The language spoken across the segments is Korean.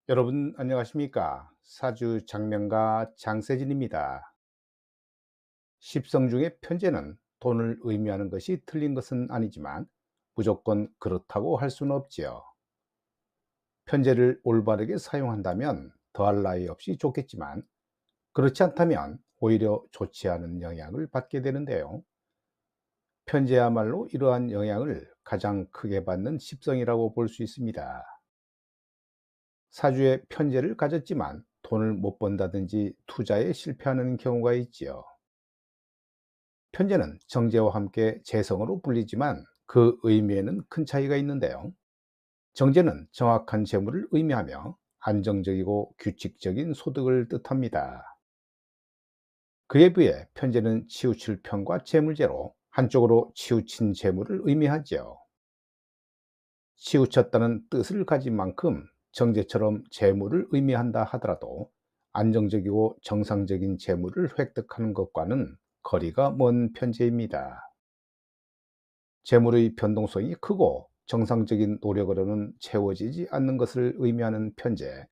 여러분 안녕하십니까? 사주 장명가 장세진입니다. 십성 중에 편제는 돈을 의미하는 것이 틀린 것은 아니지만 무조건 그렇다고 할 수는 없지요. 편제를 올바르게 사용한다면 더할 나위 없이 좋겠지만 그렇지 않다면 오히려 좋지 않은 영향을 받게 되는데요. 편제야말로 이러한 영향을 가장 크게 받는 십성이라고 볼 수 있습니다. 사주에 편제를 가졌지만 돈을 못 번다든지 투자에 실패하는 경우가 있지요. 편제는 정제와 함께 재성으로 불리지만 그 의미에는 큰 차이가 있는데요. 정제는 정확한 재물을 의미하며 안정적이고 규칙적인 소득을 뜻합니다. 그에 비해 편제는 치우칠 편과 재물제로 한쪽으로 치우친 재물을 의미하지요. 치우쳤다는 뜻을 가진 만큼 정제처럼 재물을 의미한다 하더라도 안정적이고 정상적인 재물을 획득하는 것과는 거리가 먼 편제입니다. 재물의 변동성이 크고 정상적인 노력으로는 채워지지 않는 것을 의미하는 편제.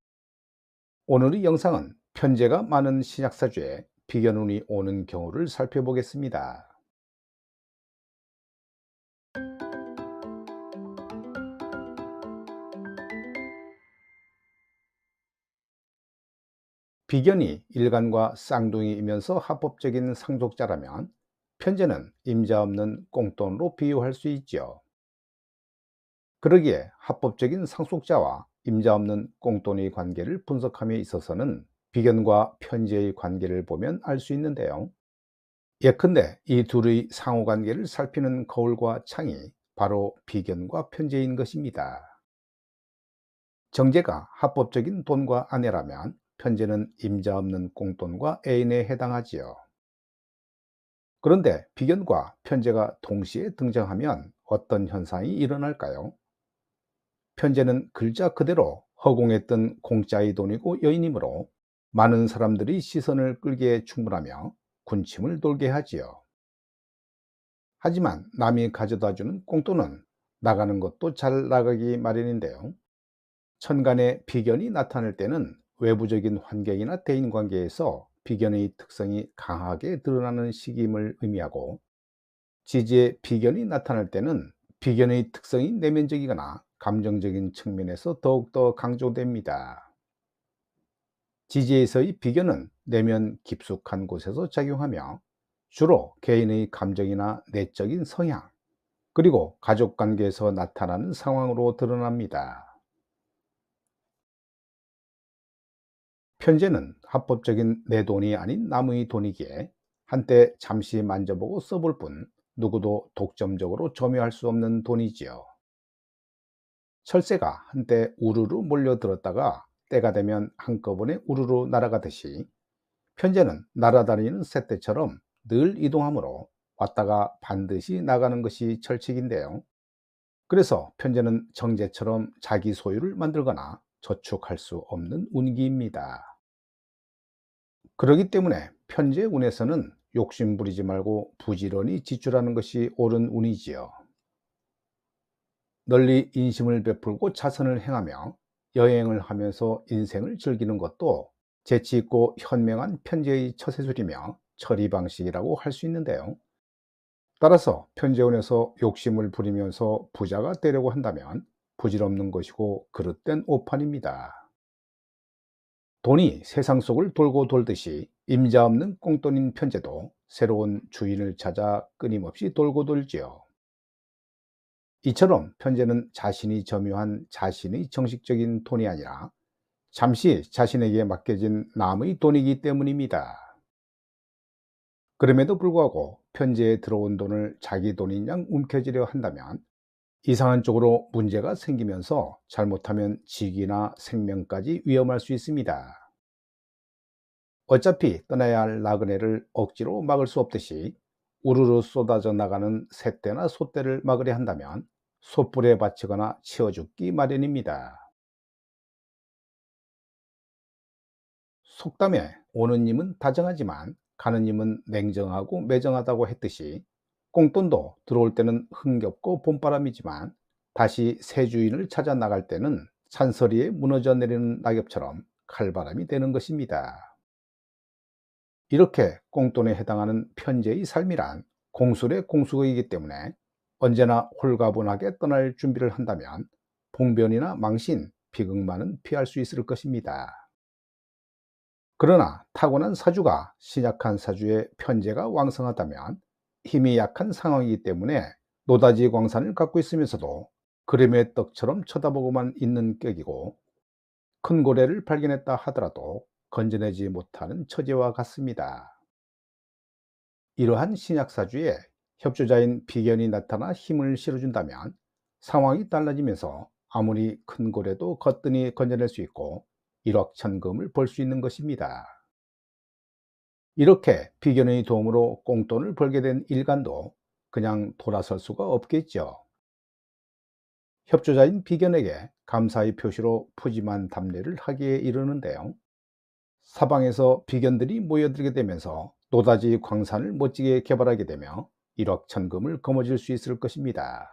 오늘의 영상은 편제가 많은 신약사주에 비견운이 오는 경우를 살펴보겠습니다. 비견이 일간과 쌍둥이이면서 합법적인 상속자라면 편제는 임자 없는 꽁돈으로 비유할 수 있지요. 그러기에 합법적인 상속자와 임자 없는 꽁돈의 관계를 분석함에 있어서는 비견과 편제의 관계를 보면 알 수 있는데요. 예컨대 이 둘의 상호관계를 살피는 거울과 창이 바로 비견과 편제인 것입니다. 정제가 합법적인 돈과 아내라면 편제는 임자 없는 꽁돈과 애인에 해당하지요. 그런데 비견과 편제가 동시에 등장하면 어떤 현상이 일어날까요? 편제는 글자 그대로 허공에 뜬 공짜의 돈이고 여인이므로 많은 사람들이 시선을 끌기에 충분하며 군침을 돌게 하지요. 하지만 남이 가져다주는 꽁돈은 나가는 것도 잘 나가기 마련인데요. 천간에 비견이 나타날 때는 외부적인 환경이나 대인관계에서 비견의 특성이 강하게 드러나는 시기임을 의미하고, 지지에 비견이 나타날 때는 비견의 특성이 내면적이거나 감정적인 측면에서 더욱더 강조됩니다. 지지에서의 비견은 내면 깊숙한 곳에서 작용하며 주로 개인의 감정이나 내적인 성향, 그리고 가족 관계에서 나타나는 상황으로 드러납니다. 편제는 합법적인 내 돈이 아닌 남의 돈이기에 한때 잠시 만져보고 써볼 뿐 누구도 독점적으로 점유할 수 없는 돈이지요. 철새가 한때 우르르 몰려들었다가 때가 되면 한꺼번에 우르르 날아가듯이 편제는 날아다니는 새떼처럼 늘 이동하므로 왔다가 반드시 나가는 것이 철칙인데요. 그래서 편제는 정제처럼 자기 소유를 만들거나 저축할 수 없는 운기입니다. 그렇기 때문에 편제 운에서는 욕심 부리지 말고 부지런히 지출하는 것이 옳은 운이지요. 널리 인심을 베풀고 자선을 행하며 여행을 하면서 인생을 즐기는 것도 재치 있고 현명한 편제의 처세술이며 처리 방식이라고 할 수 있는데요. 따라서 편제운에서 욕심을 부리면서 부자가 되려고 한다면 부질없는 것이고 그릇된 오판입니다. 돈이 세상 속을 돌고 돌듯이 임자 없는 꽁돈인 편제도 새로운 주인을 찾아 끊임없이 돌고 돌지요. 이처럼 편제는 자신이 점유한 자신의 정식적인 돈이 아니라 잠시 자신에게 맡겨진 남의 돈이기 때문입니다. 그럼에도 불구하고 편제에 들어온 돈을 자기 돈인 양 움켜쥐려 한다면 이상한 쪽으로 문제가 생기면서 잘못하면 직위나 생명까지 위험할 수 있습니다. 어차피 떠나야 할 나그네를 억지로 막을 수 없듯이 우르르 쏟아져 나가는 새떼나 소떼를 막으려 한다면 솥불에 받치거나 치워 죽기 마련입니다. 속담에 오는 님은 다정하지만 가는 님은 냉정하고 매정하다고 했듯이 꽁돈도 들어올 때는 흥겹고 봄바람이지만 다시 새 주인을 찾아 나갈 때는 산서리에 무너져 내리는 낙엽처럼 칼바람이 되는 것입니다. 이렇게 꽁돈에 해당하는 편재의 삶이란 공술의 공수이기 때문에 언제나 홀가분하게 떠날 준비를 한다면 봉변이나 망신, 비극만은 피할 수 있을 것입니다. 그러나 타고난 사주가 신약한 사주의 편재가 왕성하다면 힘이 약한 상황이기 때문에 노다지 광산을 갖고 있으면서도 그림의 떡처럼 쳐다보고만 있는 격이고, 큰 고래를 발견했다 하더라도 건져내지 못하는 처지와 같습니다. 이러한 신약사주에 협조자인 비견이 나타나 힘을 실어준다면 상황이 달라지면서 아무리 큰 고래도 거뜬히 건져낼 수 있고 일확천금을 벌 수 있는 것입니다. 이렇게 비견의 도움으로 꽁돈을 벌게 된 일간도 그냥 돌아설 수가 없겠죠. 협조자인 비견에게 감사의 표시로 푸짐한 답례를 하기에 이르는데요. 사방에서 비견들이 모여들게 되면서 노다지 광산을 멋지게 개발하게 되며 일확천금을 거머쥘 수 있을 것입니다.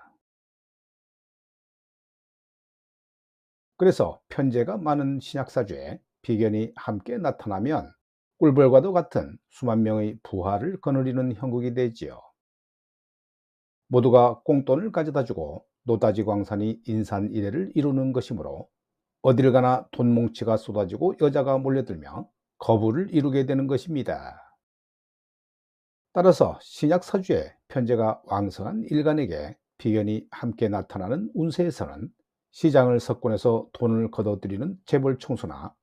그래서 편재가 많은 신약사주에 비견이 함께 나타나면 꿀벌과도 같은 수만 명의 부하를 거느리는 형국이 되지요. 모두가 꽁돈을 가져다주고 노다지 광산이 인산이례를 이루는 것이므로 어딜 가나 돈뭉치가 쏟아지고 여자가 몰려들며 거부를 이루게 되는 것입니다. 따라서 신약 사주에 편재가 왕성한 일간에게 비견이 함께 나타나는 운세에서는 시장을 석권해서 돈을 거둬들이는 재벌 총수나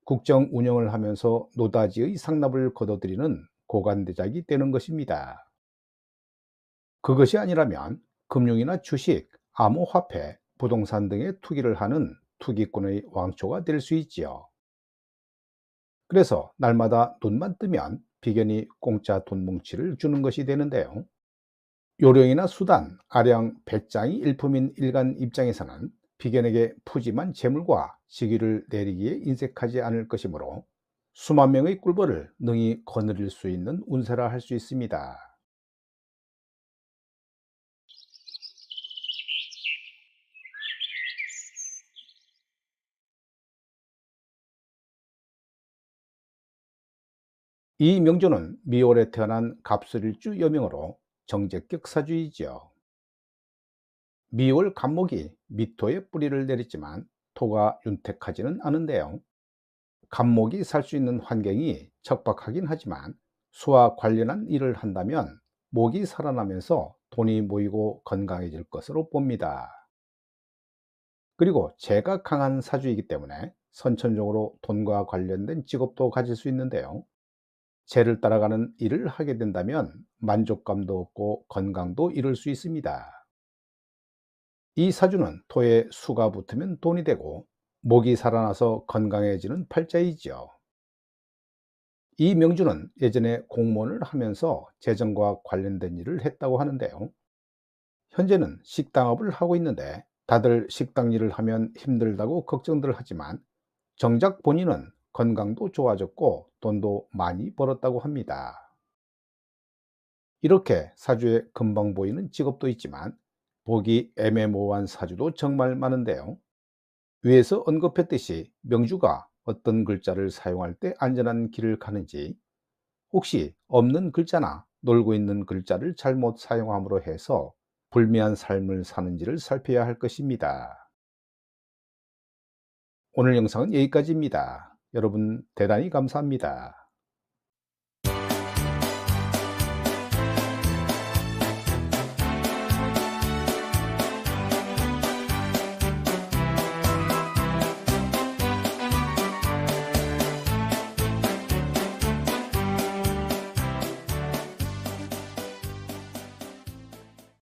국정 운영을 하면서 노다지의 상납을 거둬들이는 고관대작이 되는 것입니다. 그것이 아니라면 금융이나 주식, 암호화폐, 부동산 등의 투기를 하는 투기꾼의 왕초가 될 수 있지요. 그래서 날마다 눈만 뜨면 비견이 공짜 돈뭉치를 주는 것이 되는데요. 요령이나 수단, 아량, 배짱이 일품인 일간 입장에서는 비견에게 푸짐한 재물과 직위를 내리기에 인색하지 않을 것이므로 수만 명의 꿀벌을 능히 거느릴 수 있는 운세라 할 수 있습니다. 이 명조는 미월에 태어난 갑술일주 여명으로 정제격 사주이지요. 미월 갑목이 미토에 뿌리를 내렸지만 토가 윤택하지는 않은데요. 갑목이 살 수 있는 환경이 척박하긴 하지만 수와 관련한 일을 한다면 목이 살아나면서 돈이 모이고 건강해질 것으로 봅니다. 그리고 재가 강한 사주이기 때문에 선천적으로 돈과 관련된 직업도 가질 수 있는데요. 재를 따라가는 일을 하게 된다면 만족감도 없고 건강도 잃을 수 있습니다. 이 사주는 토에 수가 붙으면 돈이 되고 목이 살아나서 건강해지는 팔자이지요. 이 명주는 예전에 공무원을 하면서 재정과 관련된 일을 했다고 하는데요. 현재는 식당업을 하고 있는데 다들 식당 일을 하면 힘들다고 걱정들 하지만 정작 본인은 건강도 좋아졌고 돈도 많이 벌었다고 합니다. 이렇게 사주에 금방 보이는 직업도 있지만 보기 애매모호한 사주도 정말 많은데요. 위에서 언급했듯이 명주가 어떤 글자를 사용할 때 안전한 길을 가는지, 혹시 없는 글자나 놀고 있는 글자를 잘못 사용함으로 해서 불미한 삶을 사는지를 살펴야 할 것입니다. 오늘 영상은 여기까지입니다. 여러분 대단히 감사합니다.